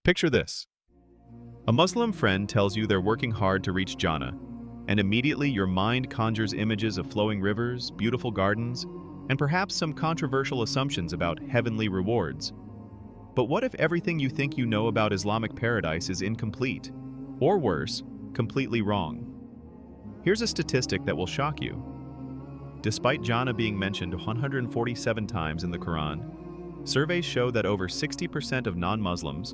Picture this. A Muslim friend tells you they're working hard to reach Jannah, and immediately your mind conjures images of flowing rivers, beautiful gardens, and perhaps some controversial assumptions about heavenly rewards. But what if everything you think you know about Islamic paradise is incomplete? Or worse, completely wrong? Here's a statistic that will shock you. Despite Jannah being mentioned 147 times in the Quran, surveys show that over 60% of non-Muslims,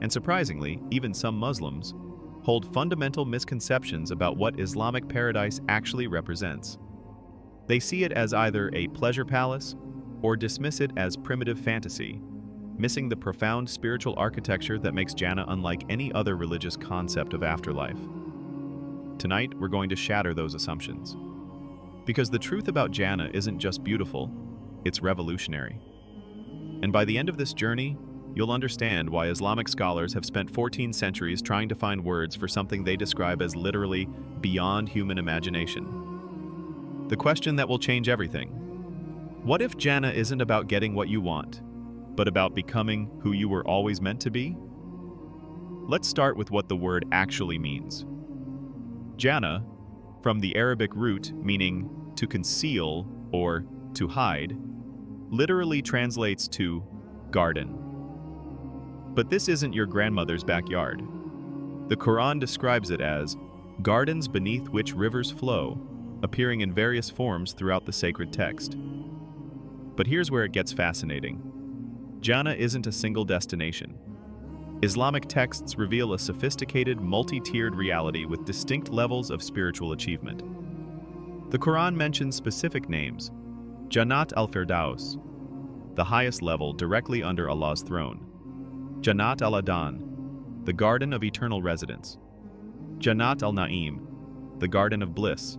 and surprisingly, even some Muslims, hold fundamental misconceptions about what Islamic paradise actually represents. They see it as either a pleasure palace or dismiss it as primitive fantasy, missing the profound spiritual architecture that makes Jannah unlike any other religious concept of afterlife. Tonight, we're going to shatter those assumptions. Because the truth about Jannah isn't just beautiful, it's revolutionary. And by the end of this journey, you'll understand why Islamic scholars have spent 14 centuries trying to find words for something they describe as literally beyond human imagination. The question that will change everything. What if Jannah isn't about getting what you want, but about becoming who you were always meant to be? Let's start with what the word actually means. Jannah, from the Arabic root meaning to conceal or to hide, literally translates to garden. But this isn't your grandmother's backyard. The Quran describes it as gardens beneath which rivers flow, appearing in various forms throughout the sacred text. But here's where it gets fascinating. Jannah isn't a single destination. Islamic texts reveal a sophisticated, multi-tiered reality with distinct levels of spiritual achievement. The Quran mentions specific names: Jannat al-Firdaus, the highest level directly under Allah's throne; Jannat al-Adan, the garden of eternal residence; Jannat al-Na'im, the garden of bliss,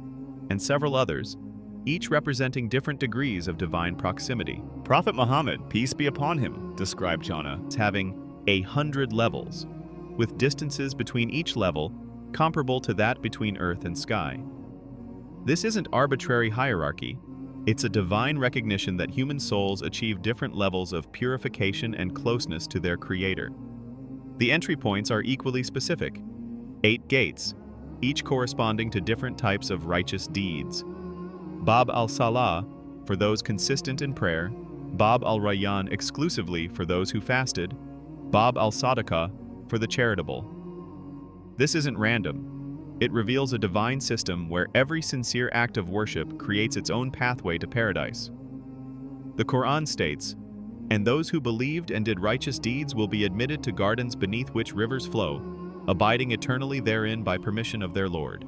and several others, each representing different degrees of divine proximity. Prophet Muhammad, peace be upon him, described Jannah As having 100 levels, with distances between each level comparable to that between earth and sky. This isn't arbitrary hierarchy, it's a divine recognition that human souls achieve different levels of purification and closeness to their Creator. The entry points are equally specific: 8 gates, each corresponding to different types of righteous deeds. Bab al-Salah, for those consistent in prayer; Bab al-Rayyan, exclusively for those who fasted; Bab al-Sadaqah, for the charitable. This isn't random. It reveals a divine system where every sincere act of worship creates its own pathway to paradise. The Quran states, "And those who believed and did righteous deeds will be admitted to gardens beneath which rivers flow, abiding eternally therein by permission of their Lord."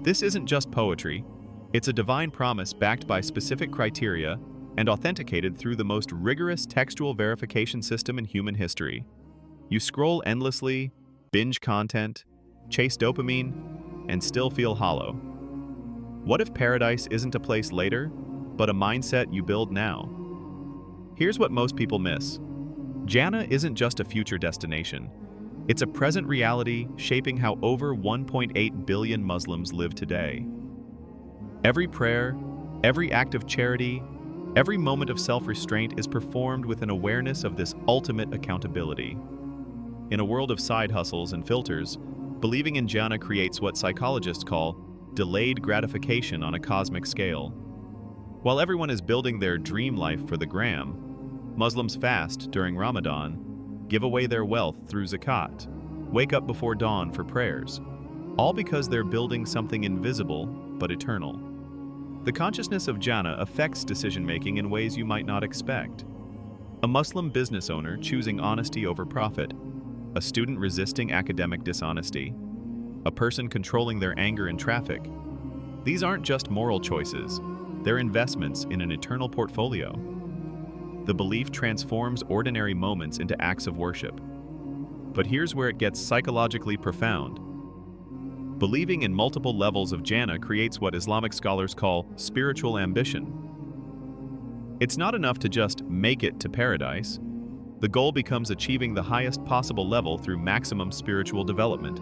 This isn't just poetry. It's a divine promise backed by specific criteria and authenticated through the most rigorous textual verification system in human history. You scroll endlessly, binge content, chase dopamine, and still feel hollow. What if paradise isn't a place later, but a mindset you build now? Here's what most people miss. Jannah isn't just a future destination. It's a present reality shaping how over 1.8 billion Muslims live today. Every prayer, every act of charity, every moment of self-restraint is performed with an awareness of this ultimate accountability. In a world of side hustles and filters, believing in Jannah creates what psychologists call delayed gratification on a cosmic scale. While everyone is building their dream life for the gram, Muslims fast during Ramadan, give away their wealth through zakat, wake up before dawn for prayers, all because they're building something invisible but eternal. The consciousness of Jannah affects decision-making in ways you might not expect. A Muslim business owner choosing honesty over profit, a student resisting academic dishonesty, a person controlling their anger in traffic. These aren't just moral choices, they're investments in an eternal portfolio. The belief transforms ordinary moments into acts of worship. But here's where it gets psychologically profound. Believing in multiple levels of Jannah creates what Islamic scholars call spiritual ambition. It's not enough to just make it to paradise. The goal becomes achieving the highest possible level through maximum spiritual development.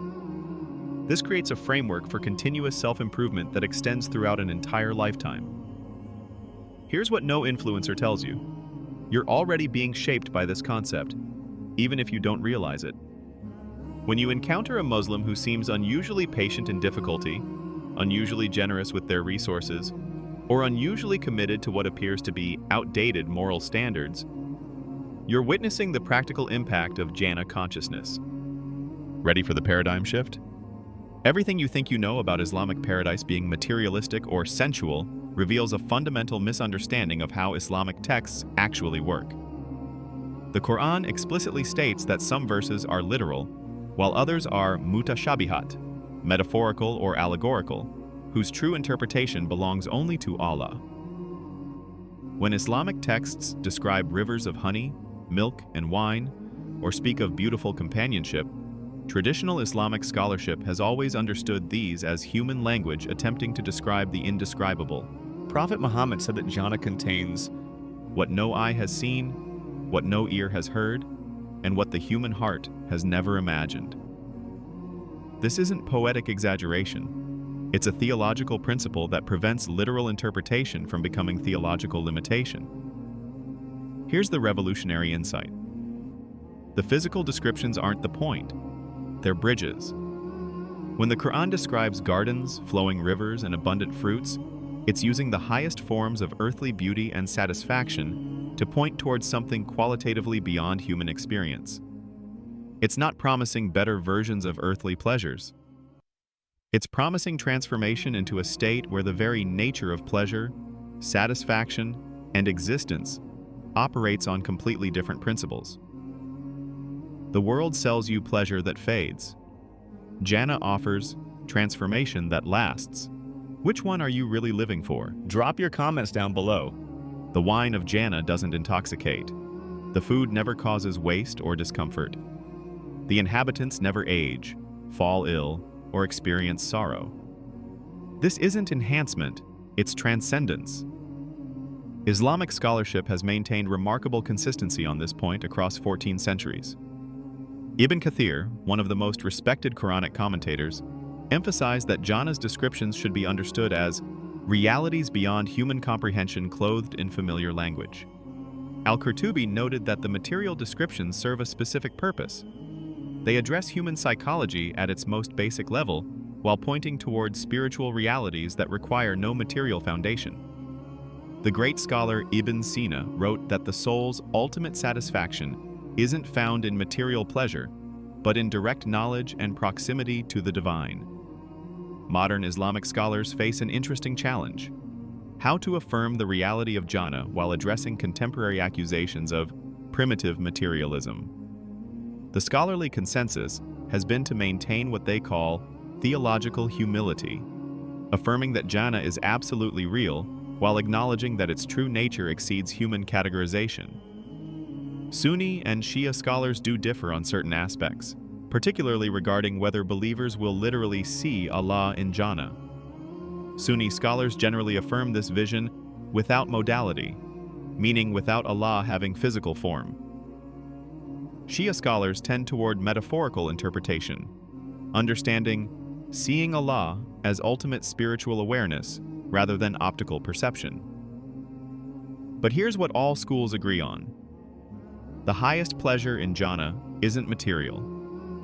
This creates a framework for continuous self-improvement that extends throughout an entire lifetime. Here's what no influencer tells you. You're already being shaped by this concept. even if you don't realize it. When you encounter a Muslim who seems unusually patient in difficulty, unusually generous with their resources, or unusually committed to what appears to be outdated moral standards, you're witnessing the practical impact of Jannah consciousness. Ready for the paradigm shift? Everything you think you know about Islamic paradise being materialistic or sensual reveals a fundamental misunderstanding of how Islamic texts actually work. The Quran explicitly states that some verses are literal, while others are mutashabihat, metaphorical or allegorical, whose true interpretation belongs only to Allah. When Islamic texts describe rivers of honey, milk, and wine, or speak of beautiful companionship, traditional Islamic scholarship has always understood these as human language attempting to describe the indescribable. Prophet Muhammad said that Jannah contains what no eye has seen, what no ear has heard, and what the human heart has never imagined. This isn't poetic exaggeration. It's a theological principle that prevents literal interpretation from becoming theological limitation. Here's the revolutionary insight. The physical descriptions aren't the point. They're bridges. When the Quran describes gardens, flowing rivers, and abundant fruits, it's using the highest forms of earthly beauty and satisfaction to point towards something qualitatively beyond human experience. It's not promising better versions of earthly pleasures. It's promising transformation into a state where the very nature of pleasure, satisfaction, and existence operates on completely different principles. The world sells you pleasure that fades. Jannah offers transformation that lasts. Which one are you really living for? Drop your comments down below. The wine of Jannah doesn't intoxicate. The food never causes waste or discomfort. The inhabitants never age, fall ill, or experience sorrow. This isn't enhancement, it's transcendence. Islamic scholarship has maintained remarkable consistency on this point across 14 centuries. Ibn Kathir, one of the most respected Quranic commentators, emphasized that Jannah's descriptions should be understood as realities beyond human comprehension clothed in familiar language. Al-Qurtubi noted that the material descriptions serve a specific purpose. They address human psychology at its most basic level, while pointing towards spiritual realities that require no material foundation. The great scholar Ibn Sina wrote that the soul's ultimate satisfaction isn't found in material pleasure, but in direct knowledge and proximity to the divine. Modern Islamic scholars face an interesting challenge: how to affirm the reality of Jannah while addressing contemporary accusations of primitive materialism. The scholarly consensus has been to maintain what they call theological humility, affirming that Jannah is absolutely real while acknowledging that its true nature exceeds human categorization. Sunni and Shia scholars do differ on certain aspects, particularly regarding whether believers will literally see Allah in Jannah. Sunni scholars generally affirm this vision without modality, meaning without Allah having physical form. Shia scholars tend toward metaphorical interpretation, understanding seeing Allah as ultimate spiritual awareness rather than optical perception. But here's what all schools agree on. The highest pleasure in Jannah isn't material.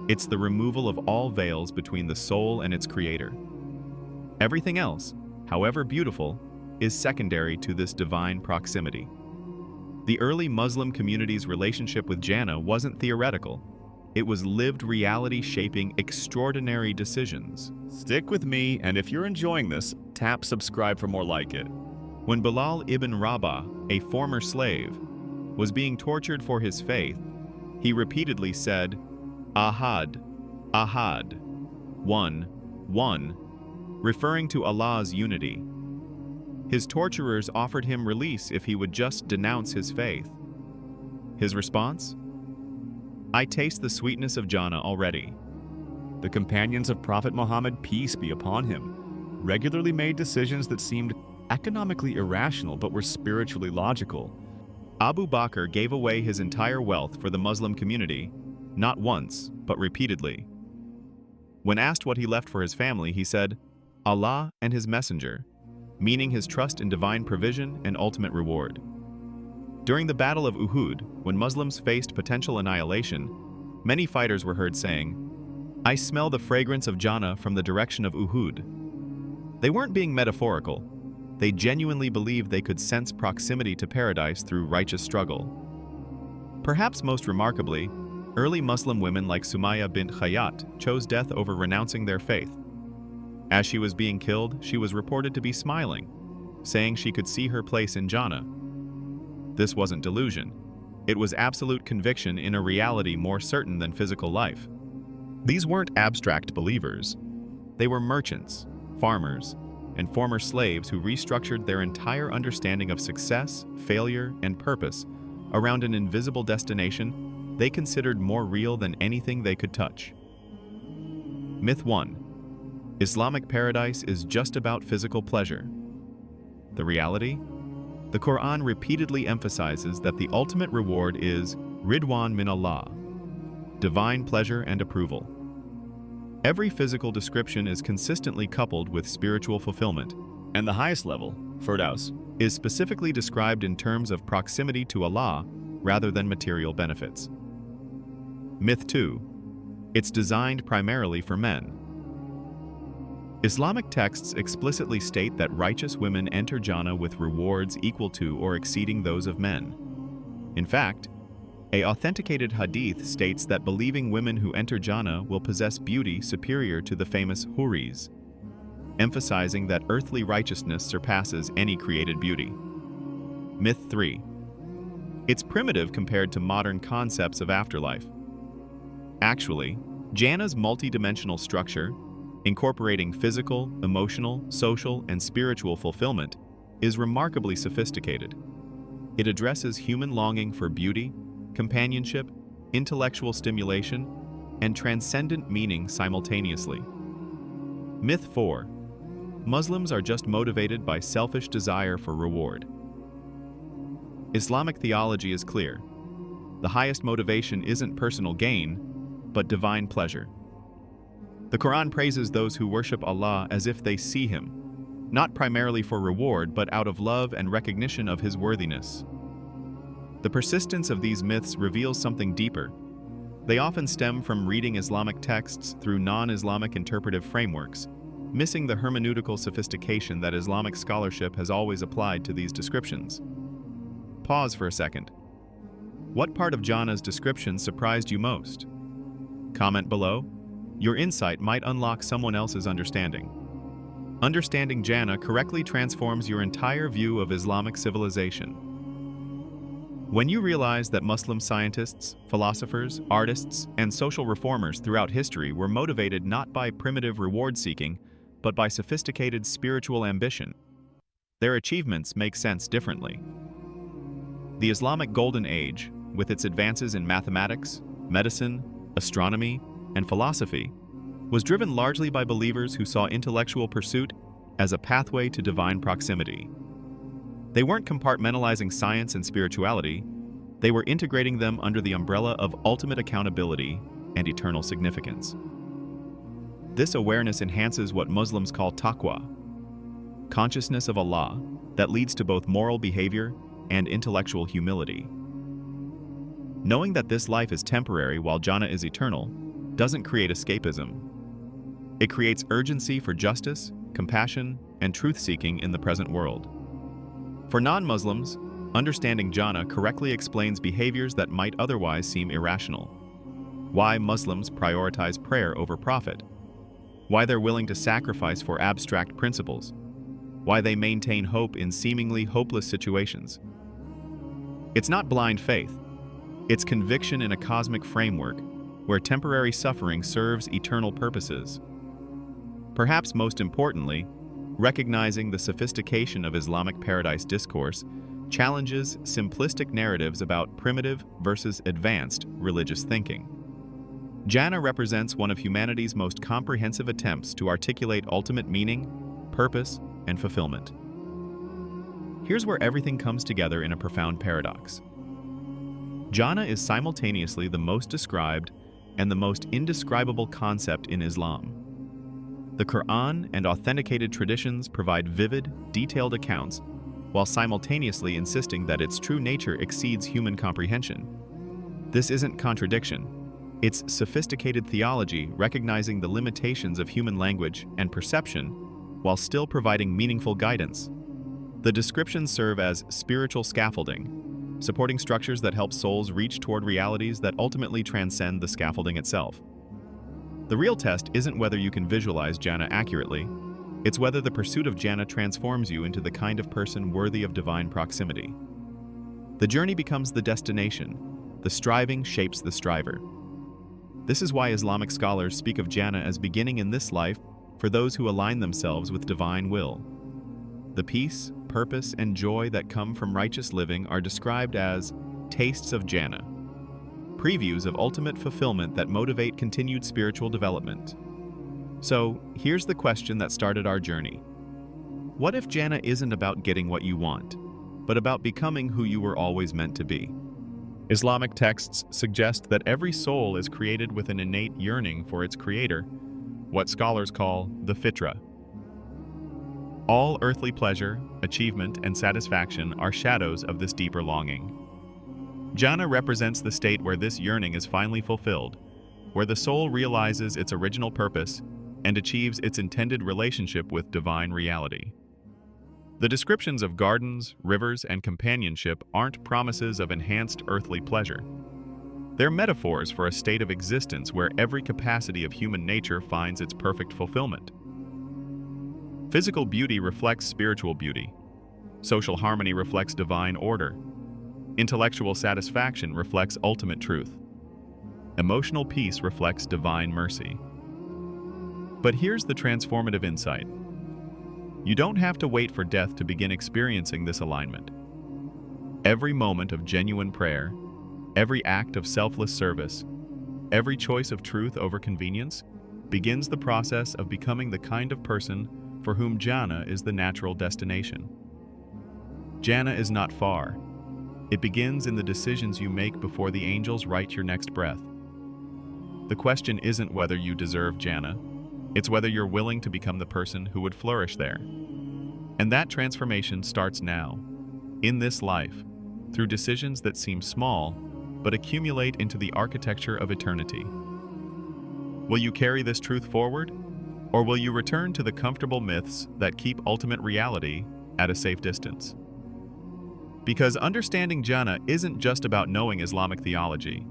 It's the removal of all veils between the soul and its creator. Everything else, however beautiful, is secondary to this divine proximity. The early Muslim community's relationship with Jannah wasn't theoretical. It was lived reality shaping extraordinary decisions. Stick with me, and if you're enjoying this, tap subscribe for more like it. When Bilal ibn Rabah, a former slave, was being tortured for his faith, he repeatedly said, Ahad, Ahad, one, one, referring to Allah's unity. His torturers offered him release if he would just denounce his faith. His response? I taste the sweetness of Jannah already. The companions of Prophet Muhammad, peace be upon him, regularly made decisions that seemed economically irrational but were spiritually logical. Abu Bakr gave away his entire wealth for the Muslim community, not once, but repeatedly. When asked what he left for his family, he said, Allah and His Messenger, meaning his trust in divine provision and ultimate reward. During the Battle of Uhud, when Muslims faced potential annihilation, many fighters were heard saying, "I smell the fragrance of Jannah from the direction of Uhud." They weren't being metaphorical. They genuinely believed they could sense proximity to paradise through righteous struggle. Perhaps most remarkably, early Muslim women like Sumayya bint Khayyat chose death over renouncing their faith. As she was being killed, she was reported to be smiling, saying she could see her place in Jannah. This wasn't delusion. It was absolute conviction in a reality more certain than physical life. These weren't abstract believers. They were merchants, farmers, and former slaves who restructured their entire understanding of success, failure, and purpose around an invisible destination they considered more real than anything they could touch. Myth 1. Islamic paradise is just about physical pleasure. The reality? The Qur'an repeatedly emphasizes that the ultimate reward is Ridwan min Allah, divine pleasure and approval. Every physical description is consistently coupled with spiritual fulfillment, And the highest level, Firdaus, is specifically described in terms of proximity to Allah rather than material benefits. Myth 2. It's designed primarily for men. Islamic texts explicitly state that righteous women enter Jannah with rewards equal to or exceeding those of men. In fact, an authenticated hadith states that believing women who enter Jannah will possess beauty superior to the famous huris, emphasizing that earthly righteousness surpasses any created beauty. Myth 3. It's primitive compared to modern concepts of afterlife. Actually, Jannah's multidimensional structure, incorporating physical, emotional, social, and spiritual fulfillment, is remarkably sophisticated. It addresses human longing for beauty, companionship, intellectual stimulation, and transcendent meaning simultaneously. Myth 4. Muslims are just motivated by selfish desire for reward. Islamic theology is clear. The highest motivation isn't personal gain, but divine pleasure. The Quran praises those who worship Allah as if they see Him, not primarily for reward, but out of love and recognition of His worthiness. The persistence of these myths reveals something deeper. They often stem from reading Islamic texts through non-Islamic interpretive frameworks, missing the hermeneutical sophistication that Islamic scholarship has always applied to these descriptions. Pause for a second. What part of Jannah's description surprised you most? Comment below. Your insight might unlock someone else's understanding. Understanding Jannah correctly transforms your entire view of Islamic civilization. When you realize that Muslim scientists, philosophers, artists, and social reformers throughout history were motivated not by primitive reward-seeking, but by sophisticated spiritual ambition, their achievements make sense differently. The Islamic Golden Age, with its advances in mathematics, medicine, astronomy, and philosophy, was driven largely by believers who saw intellectual pursuit as a pathway to divine proximity. They weren't compartmentalizing science and spirituality, they were integrating them under the umbrella of ultimate accountability and eternal significance. This awareness enhances what Muslims call taqwa, consciousness of Allah that leads to both moral behavior and intellectual humility. Knowing that this life is temporary while Jannah is eternal doesn't create escapism. It creates urgency for justice, compassion, and truth-seeking in the present world. For non-Muslims, understanding Jannah correctly explains behaviors that might otherwise seem irrational. Why Muslims prioritize prayer over profit. Why they're willing to sacrifice for abstract principles. Why they maintain hope in seemingly hopeless situations. It's not blind faith. It's conviction in a cosmic framework where temporary suffering serves eternal purposes. Perhaps most importantly, recognizing the sophistication of Islamic paradise discourse challenges simplistic narratives about primitive versus advanced religious thinking. Jannah represents one of humanity's most comprehensive attempts to articulate ultimate meaning, purpose, and fulfillment. Here's where everything comes together in a profound paradox. Jannah is simultaneously the most described and the most indescribable concept in Islam. The Qur'an and authenticated traditions provide vivid, detailed accounts, while simultaneously insisting that its true nature exceeds human comprehension. This isn't contradiction. It's sophisticated theology recognizing the limitations of human language and perception while still providing meaningful guidance. The descriptions serve as spiritual scaffolding, supporting structures that help souls reach toward realities that ultimately transcend the scaffolding itself. The real test isn't whether you can visualize Jannah accurately, it's whether the pursuit of Jannah transforms you into the kind of person worthy of divine proximity. The journey becomes the destination, the striving shapes the striver. This is why Islamic scholars speak of Jannah as beginning in this life for those who align themselves with divine will. The peace, purpose, and joy that come from righteous living are described as tastes of Jannah, previews of ultimate fulfillment that motivate continued spiritual development. So, here's the question that started our journey. What if Jannah isn't about getting what you want, but about becoming who you were always meant to be? Islamic texts suggest that every soul is created with an innate yearning for its creator, what scholars call the fitra. All earthly pleasure, achievement, and satisfaction are shadows of this deeper longing. Jannah represents the state where this yearning is finally fulfilled, where the soul realizes its original purpose and achieves its intended relationship with divine reality. The descriptions of gardens, rivers, and companionship aren't promises of enhanced earthly pleasure. They're metaphors for a state of existence where every capacity of human nature finds its perfect fulfillment. Physical beauty reflects spiritual beauty. Social harmony reflects divine order. Intellectual satisfaction reflects ultimate truth. Emotional peace reflects divine mercy. But here's the transformative insight. You don't have to wait for death to begin experiencing this alignment. Every moment of genuine prayer, every act of selfless service, every choice of truth over convenience begins the process of becoming the kind of person for whom Jannah is the natural destination. Jannah is not far. It begins in the decisions you make before the angels write your next breath. The question isn't whether you deserve Jannah, it's whether you're willing to become the person who would flourish there. And that transformation starts now, in this life, through decisions that seem small, but accumulate into the architecture of eternity. Will you carry this truth forward? Or will you return to the comfortable myths that keep ultimate reality at a safe distance? Because understanding Jannah isn't just about knowing Islamic theology.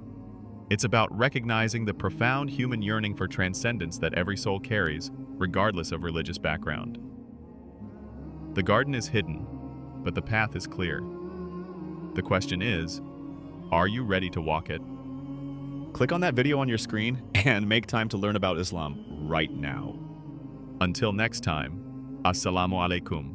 It's about recognizing the profound human yearning for transcendence that every soul carries, regardless of religious background. The garden is hidden, but the path is clear. The question is, are you ready to walk it? Click on that video on your screen and make time to learn about Islam right now. Until next time, Assalamu alaikum.